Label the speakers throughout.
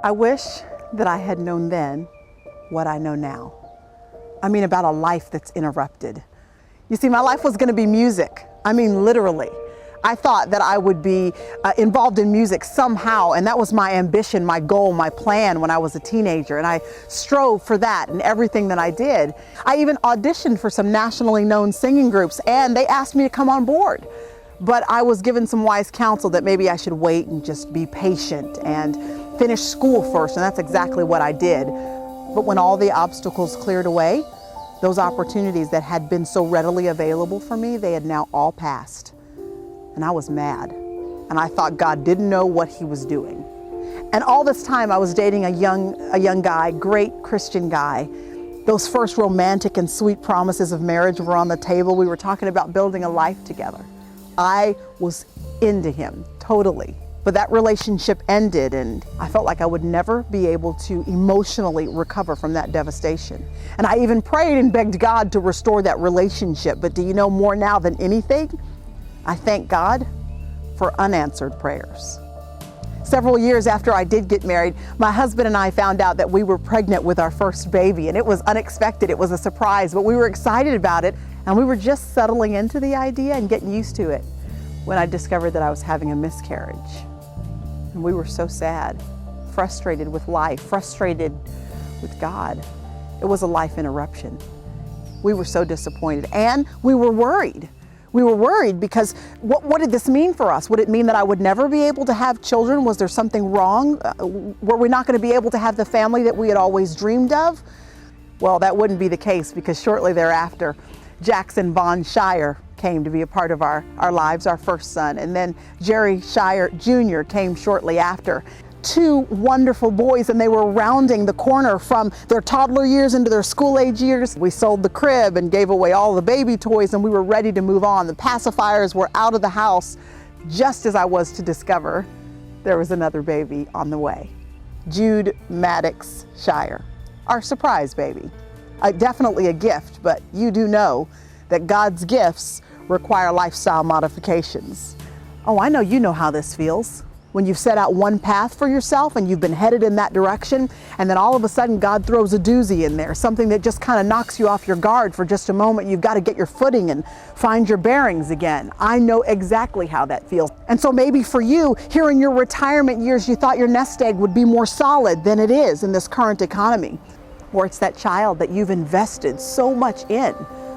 Speaker 1: I wish that I had known then what I know now. I mean, about a life that's interrupted. You see, my life was going to be music. I mean, literally. I thought that I would be involved in music somehow, and that was my ambition, my goal, my plan when I was a teenager, and I strove for that in everything that I did. I even auditioned for some nationally known singing groups, and they asked me to come on board. But I was given some wise counsel that maybe I should wait and just be patient and finish school first, and that's exactly what I did. But when all the obstacles cleared away, those opportunities that had been so readily available for me, they had now all passed. And I was mad. And I thought God didn't know what he was doing. And all this time I was dating a young guy, great Christian guy. Those first romantic and sweet promises of marriage were on the table. We were talking about building a life together. I was into him, totally. But that relationship ended, and I felt like I would never be able to emotionally recover from that devastation. And I even prayed and begged God to restore that relationship. But do you know, more now than anything, I thank God for unanswered prayers. Several years after I did get married, my husband and I found out that we were pregnant with our first baby, and it was unexpected. It was a surprise, but we were excited about it, and we were just settling into the idea and getting used to it when I discovered that I was having a miscarriage. And we were so sad, frustrated with life, frustrated with God. It was a life interruption. We were so disappointed, and we were worried. We were worried because what did this mean for us? Would it mean that I would never be able to have children? Was there something wrong? Were we not going to be able to have the family that we had always dreamed of? Well, that wouldn't be the case, because shortly thereafter, Jackson Von Shirer came to be a part of our lives, our first son. And then Jerry Shirer Jr. came shortly after. Two wonderful boys, and they were rounding the corner from their toddler years into their school-age years. We sold the crib and gave away all the baby toys, and we were ready to move on. The pacifiers were out of the house just as I was to discover there was another baby on the way. Jude Maddox Shirer, our surprise baby. Definitely a gift, but you do know that God's gifts require lifestyle modifications. Oh, I know you know how this feels. When you've set out one path for yourself and you've been headed in that direction, and then all of a sudden God throws a doozy in there, something that just kind of knocks you off your guard for just a moment. You've got to get your footing and find your bearings again. I know exactly how that feels. And so maybe for you, here in your retirement years, you thought your nest egg would be more solid than it is in this current economy. Or it's that child that you've invested so much in,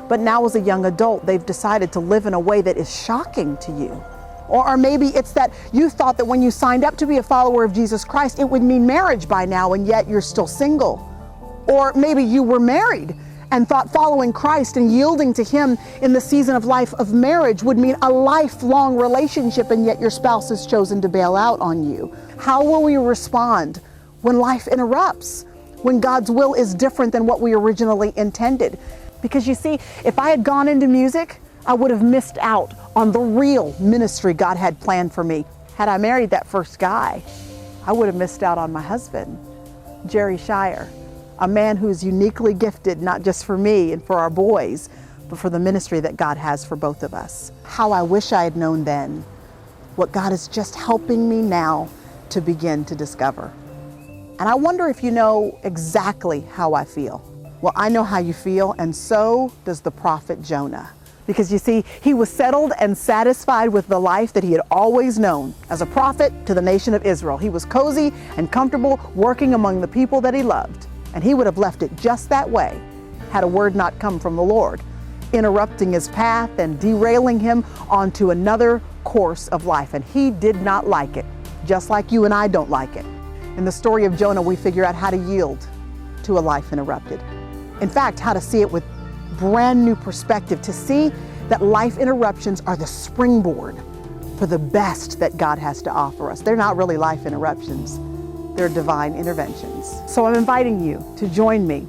Speaker 1: but now as a young adult, they've decided to live in a way that is shocking to you. Or maybe it's that you thought that when you signed up to be a follower of Jesus Christ, it would mean marriage by now, and yet you're still single. Or maybe you were married and thought following Christ and yielding to him in the season of life of marriage would mean a lifelong relationship, and yet your spouse has chosen to bail out on you. How will we respond when life interrupts? When God's will is different than what we originally intended? Because you see, if I had gone into music, I would have missed out on the real ministry God had planned for me. Had I married that first guy, I would have missed out on my husband, Jerry Shirer, a man who is uniquely gifted, not just for me and for our boys, but for the ministry that God has for both of us. How I wish I had known then what God is just helping me now to begin to discover. And I wonder if you know exactly how I feel. Well, I know how you feel, and so does the prophet Jonah. Because you see, he was settled and satisfied with the life that he had always known as a prophet to the nation of Israel. He was cozy and comfortable working among the people that he loved. And he would have left it just that way had a word not come from the Lord, interrupting his path and derailing him onto another course of life. And he did not like it, just like you and I don't like it. In the story of Jonah, we figure out how to yield to a life interrupted. In fact, how to see it with brand new perspective, to see that life interruptions are the springboard for the best that God has to offer us. They're not really life interruptions, they're divine interventions. So I'm inviting you to join me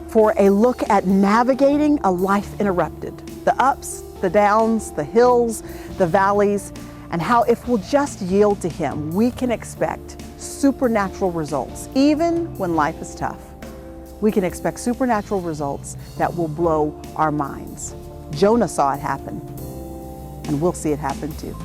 Speaker 1: for a look at navigating a life interrupted. The ups, the downs, the hills, the valleys, and how if we'll just yield to him, we can expect supernatural results, even when life is tough. We can expect supernatural results that will blow our minds. Jonah saw it happen, and we'll see it happen too.